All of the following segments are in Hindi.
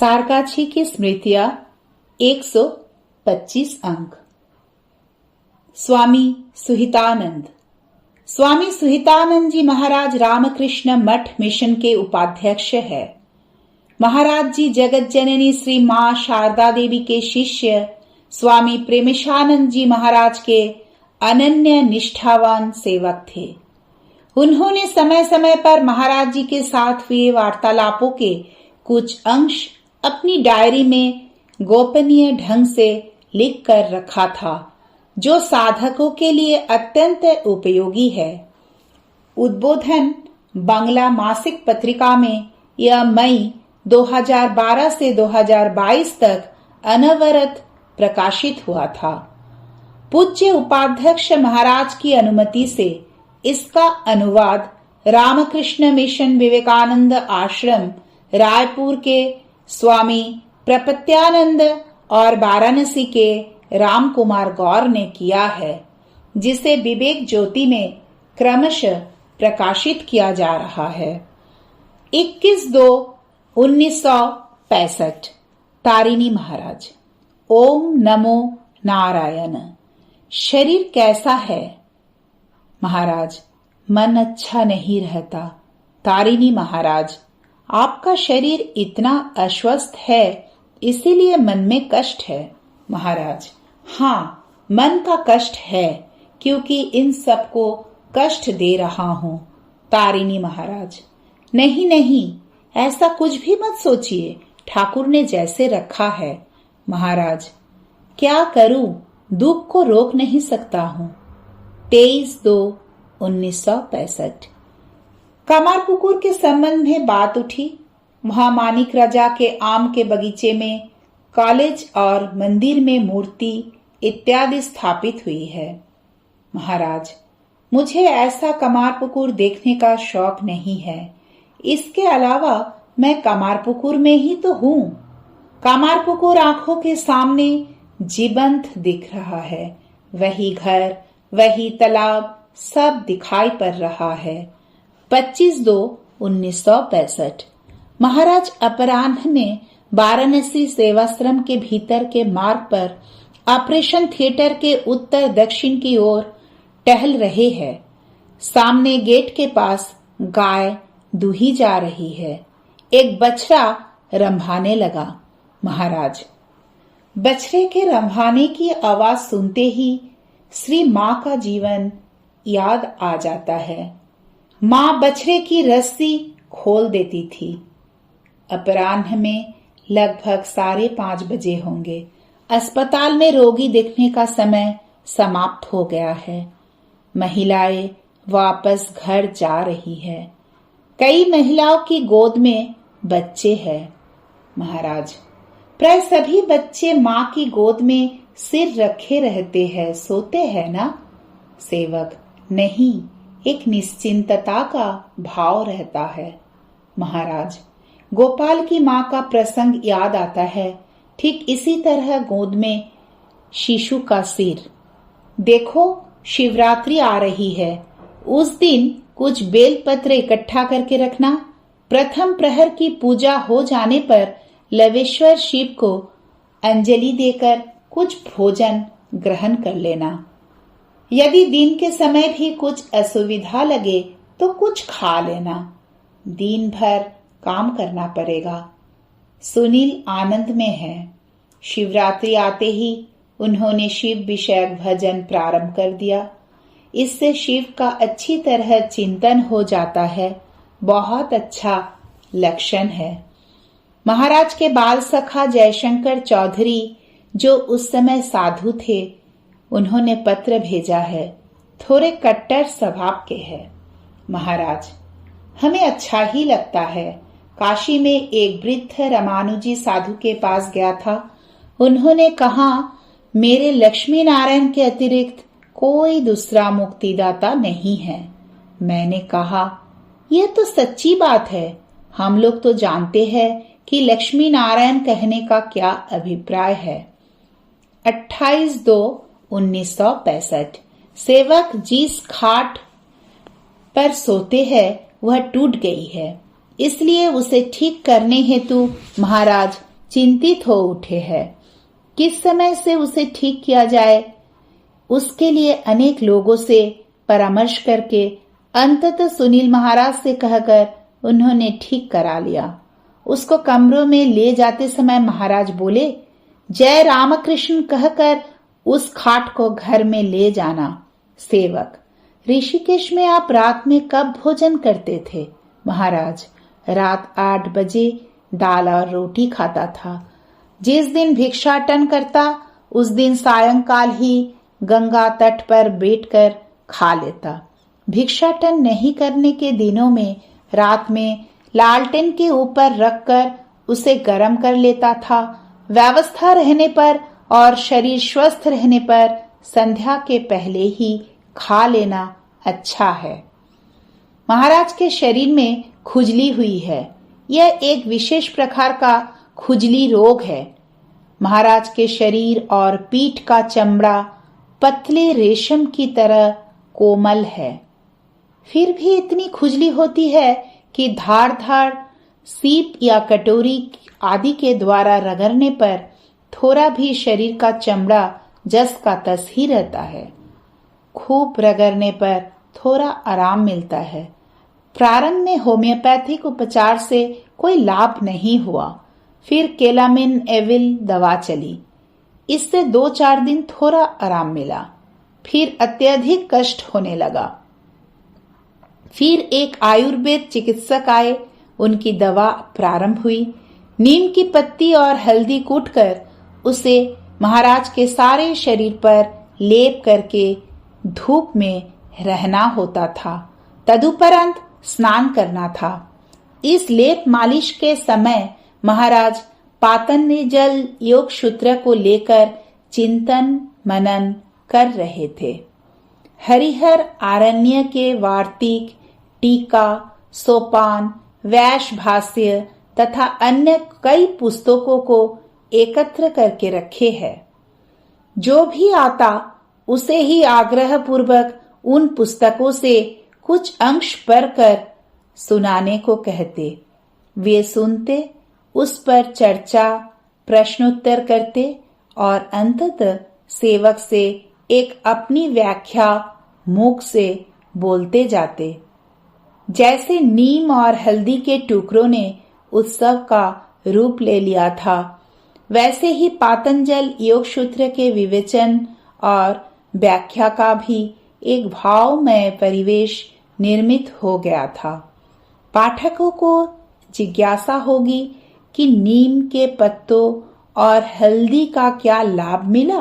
सारकाछी की स्मृतियां 125 अंक। स्वामी सुहितानंद। स्वामी सुहितानंद जी महाराज रामकृष्ण मठ मिशन के उपाध्यक्ष है। महाराज जी जगत जननी श्री मां शारदा देवी के शिष्य स्वामी प्रेमिशानंद जी महाराज के अनन्य निष्ठावान सेवक थे। उन्होंने समय समय पर महाराज जी के साथ हुए वार्तालापों के कुछ अंश अपनी डायरी में गोपनीय ढंग से लिख कर रखा था, जो साधकों के लिए अत्यंत उपयोगी है। उद्बोधन बांग्ला मासिक पत्रिका में यह मई 2012 से 2022 तक अनवरत प्रकाशित हुआ था। पूज्य उपाध्यक्ष महाराज की अनुमति से इसका अनुवाद रामकृष्ण मिशन विवेकानंद आश्रम रायपुर के स्वामी प्रपत्यानंद और वाराणसी के राम कुमार गौर ने किया है, जिसे विवेक ज्योति में क्रमशः प्रकाशित किया जा रहा है। 21/2/1965 तारिणी महाराज। ओम नमो नारायण। शरीर कैसा है? महाराज, मन अच्छा नहीं रहता। तारिणी महाराज, आपका शरीर इतना अस्वस्थ है, इसीलिए मन में कष्ट है। महाराज, हाँ, मन का कष्ट है, क्योंकि इन सबको कष्ट दे रहा हूँ। तारिणी महाराज, नहीं नहीं, ऐसा कुछ भी मत सोचिए, ठाकुर ने जैसे रखा है। महाराज, क्या करूं, दुख को रोक नहीं सकता हूँ। 23/2/1965। कमारपुकुर के संबंध में बात उठी। वहां मानिक राजा के आम के बगीचे में कॉलेज और मंदिर में मूर्ति इत्यादि स्थापित हुई है। महाराज, मुझे ऐसा कमारपुकुर देखने का शौक नहीं है। इसके अलावा मैं कमारपुकुर में ही तो हूँ। कमारपुकुर आंखों के सामने जीवंत दिख रहा है। वही घर, वही तालाब, सब दिखाई पड़ रहा है। 25/2/1965। महाराज अपराह्न में वाराणसी सेवाश्रम के भीतर के मार्ग पर ऑपरेशन थिएटर के उत्तर दक्षिण की ओर टहल रहे हैं। सामने गेट के पास गाय दूही जा रही है। एक बछड़ा रंभाने लगा। महाराज, बछड़े के रंभाने की आवाज सुनते ही श्री मां का जीवन याद आ जाता है। मां बछड़े की रस्सी खोल देती थी। अपराह्न में लगभग 5:30 बजे होंगे। अस्पताल में रोगी देखने का समय समाप्त हो गया है। महिलाएं वापस घर जा रही है। कई महिलाओं की गोद में बच्चे हैं। महाराज, प्राय सभी बच्चे मां की गोद में सिर रखे रहते हैं, सोते हैं ना? सेवक, नहीं, एक निश्चिंतता का भाव रहता है। महाराज, गोपाल की मां का प्रसंग याद आता है। ठीक इसी तरह गोद में शिशु का सिर। देखो, शिवरात्रि आ रही है। उस दिन कुछ बेलपत्र इकट्ठा करके रखना। प्रथम प्रहर की पूजा हो जाने पर लवेश्वर शिव को अंजलि देकर कुछ भोजन ग्रहण कर लेना। यदि दिन के समय भी कुछ असुविधा लगे तो कुछ खा लेना। दिन भर काम करना पड़ेगा। सुनील आनंद में है। शिवरात्रि आते ही उन्होंने शिव विषयक भजन प्रारंभ कर दिया। इससे शिव का अच्छी तरह चिंतन हो जाता है। बहुत अच्छा लक्षण है। महाराज के बाल सखा जयशंकर चौधरी, जो उस समय साधु थे, उन्होंने पत्र भेजा है। थोड़े कट्टर स्वभाव के हैं। महाराज, हमें अच्छा ही लगता है। काशी में एक वृद्ध रामानुजी साधु के पास गया था। उन्होंने कहा, मेरे लक्ष्मी नारायण के अतिरिक्त कोई दूसरा मुक्तिदाता नहीं है। मैंने कहा, यह तो सच्ची बात है। हम लोग तो जानते हैं कि लक्ष्मी नारायण कहने का क्या अभिप्राय है। 28/2/1965। सेवक जिस खाट पर सोते हैं वह टूट गई है, इसलिए उसे ठीक करने हेतु महाराज चिंतित हो उठे हैं। किस समय से उसे ठीक किया जाए, उसके लिए अनेक लोगों से परामर्श करके अंततः सुनील महाराज से कहकर उन्होंने ठीक करा लिया। उसको कमरों में ले जाते समय महाराज बोले, जय रामकृष्ण कहकर उस खाट को घर में ले जाना। सेवक, ऋषिकेश में आप रात में कब भोजन करते थे? महाराज, रात 8 बजे दाल और रोटी खाता था। जिस दिन भिक्षाटन करता उस दिन सायंकाल ही गंगा तट पर बैठकर खा लेता। भिक्षाटन नहीं करने के दिनों में रात में लालटेन के ऊपर रखकर उसे गर्म कर लेता था। व्यवस्था रहने पर और शरीर स्वस्थ रहने पर संध्या के पहले ही खा लेना अच्छा है। महाराज के शरीर में खुजली हुई है। यह एक विशेष प्रकार का खुजली रोग है। महाराज के शरीर और पीठ का चमड़ा पतले रेशम की तरह कोमल है। फिर भी इतनी खुजली होती है कि धार धार सीप या कटोरी आदि के द्वारा रगड़ने पर थोड़ा भी शरीर का चमड़ा जस का तस ही रहता है। खूब रगड़ने पर थोड़ा आराम मिलता है। प्रारंभ में होम्योपैथिक उपचार से कोई लाभ नहीं हुआ। फिर केलामिन एविल दवा चली। इससे 2-4 दिन थोड़ा आराम मिला। फिर अत्यधिक कष्ट होने लगा। फिर एक आयुर्वेद चिकित्सक आए। उनकी दवा प्रारंभ हुई। नीम की पत्ती और हल्दी कूटकर उसे महाराज के सारे शरीर पर लेप करके धूप में रहना होता था। तदुपरांत स्नान करना था। इस लेप मालिश के समय महाराज पातंजल योग सूत्र को लेकर चिंतन मनन कर रहे थे। हरिहर आरण्य के वार्तिक, टीका, सोपान, वैश भाष्य तथा अन्य कई पुस्तकों को एकत्र करके रखे हैं। जो भी आता उसे ही आग्रह पूर्वक उन पुस्तकों से कुछ अंश पढ़कर सुनाने को कहते। वे सुनते, उस पर चर्चा प्रश्नोत्तर करते और अंततः सेवक से एक अपनी व्याख्या मुख से बोलते जाते। जैसे नीम और हल्दी के टुकड़ों ने उत्सव का रूप ले लिया था, वैसे ही पातंजल योग सूत्र के विवेचन और व्याख्या का भी एक भावमय परिवेश निर्मित हो गया था। पाठकों को जिज्ञासा होगी कि नीम के पत्तों और हल्दी का क्या लाभ मिला।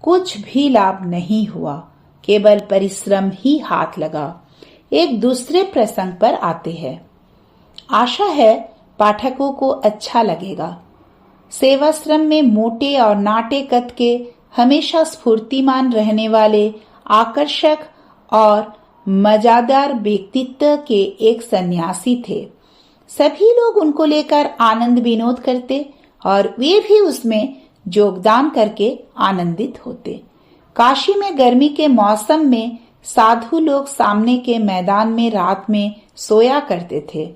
कुछ भी लाभ नहीं हुआ, केवल परिश्रम ही हाथ लगा। एक दूसरे प्रसंग पर आते हैं। आशा है पाठकों को अच्छा लगेगा। सेवाश्रम में मोटे और नाटे कद के हमेशा स्फूर्तिमान रहने वाले आकर्षक और मजादार व्यक्तित्व के एक सन्यासी थे। सभी लोग उनको लेकर आनंद विनोद करते और वे भी उसमें योगदान करके आनंदित होते। काशी में गर्मी के मौसम में साधु लोग सामने के मैदान में रात में सोया करते थे।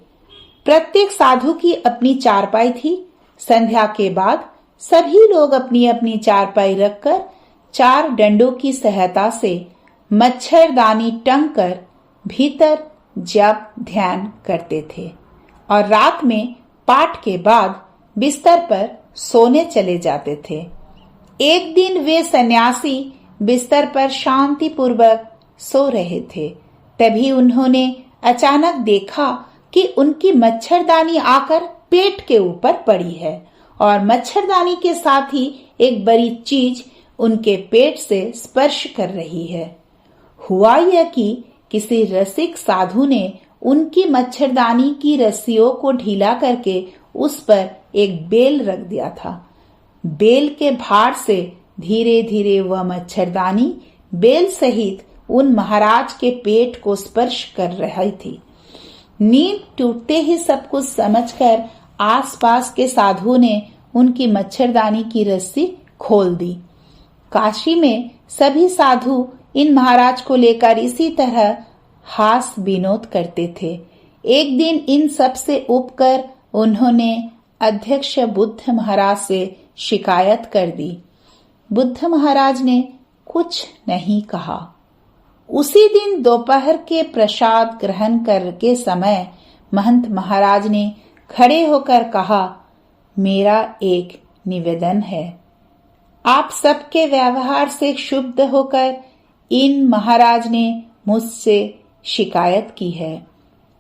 प्रत्येक साधु की अपनी चारपाई थी। संध्या के बाद सभी लोग अपनी अपनी चारपाई रखकर 4 डंडों की सहायता से मच्छरदानी टंग कर भीतर जप ध्यान करते थे और रात में पाठ के बाद बिस्तर पर सोने चले जाते थे। एक दिन वे सन्यासी बिस्तर पर शांति पूर्वक सो रहे थे। तभी उन्होंने अचानक देखा कि उनकी मच्छरदानी आकर पेट के ऊपर पड़ी है और मच्छरदानी के साथ ही एक बड़ी चीज उनके पेट से स्पर्श कर रही है। हुआ यह कि किसी रसिक साधु ने उनकी मच्छरदानी की रस्सियों को ढीला करके उस पर एक बेल रख दिया था। बेल के भार से धीरे धीरे वह मच्छरदानी बेल सहित उन महाराज के पेट को स्पर्श कर रही थी। नींद टूटते ही सब कुछ समझकर आसपास के साधुओं ने उनकी मच्छरदानी की रस्सी खोल दी। काशी में सभी साधु इन महाराज को लेकर इसी तरह हास विनोद करते थे। एक दिन इन सब से उपकर उन्होंने अध्यक्ष बुद्ध महाराज से शिकायत कर दी। बुद्ध महाराज ने कुछ नहीं कहा। उसी दिन दोपहर के प्रसाद ग्रहण करके समय महंत महाराज ने खड़े होकर कहा, मेरा एक निवेदन है। आप सबके व्यवहार से क्षुब्ध होकर इन महाराज ने मुझसे शिकायत की है,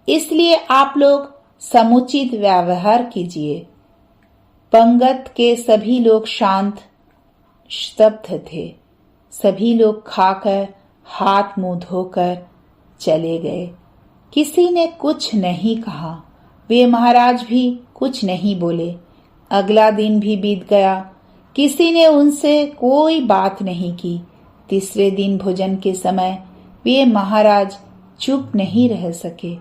इसलिए आप लोग समुचित व्यवहार कीजिए। पंगत के सभी लोग शांत स्तब्ध थे। सभी लोग खाकर हाथ मुंह धोकर चले गए। किसी ने कुछ नहीं कहा। वे महाराज भी कुछ नहीं बोले। अगला दिन भी बीत गया। किसी ने उनसे कोई बात नहीं की। तीसरे दिन भोजन के समय वे महाराज चुप नहीं रह सके।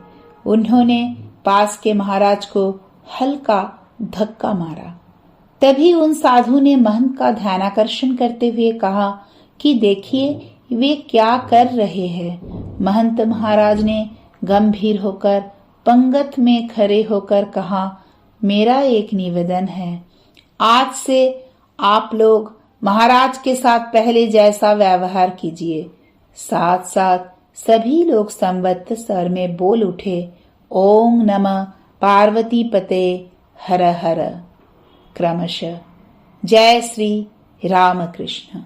उन्होंने पास के महाराज को हल्का धक्का मारा। तभी उन साधु ने महंत का ध्यानाकर्षण करते हुए कहा कि देखिए वे क्या कर रहे हैं। महंत महाराज ने गंभीर होकर पंगत में खड़े होकर कहा, मेरा एक निवेदन है। आज से आप लोग महाराज के साथ पहले जैसा व्यवहार कीजिए। साथ साथ सभी लोग संबद्ध स्वर में बोल उठे, ओम नमः पार्वती पते हर हर। क्रमशः जय श्री रामकृष्ण।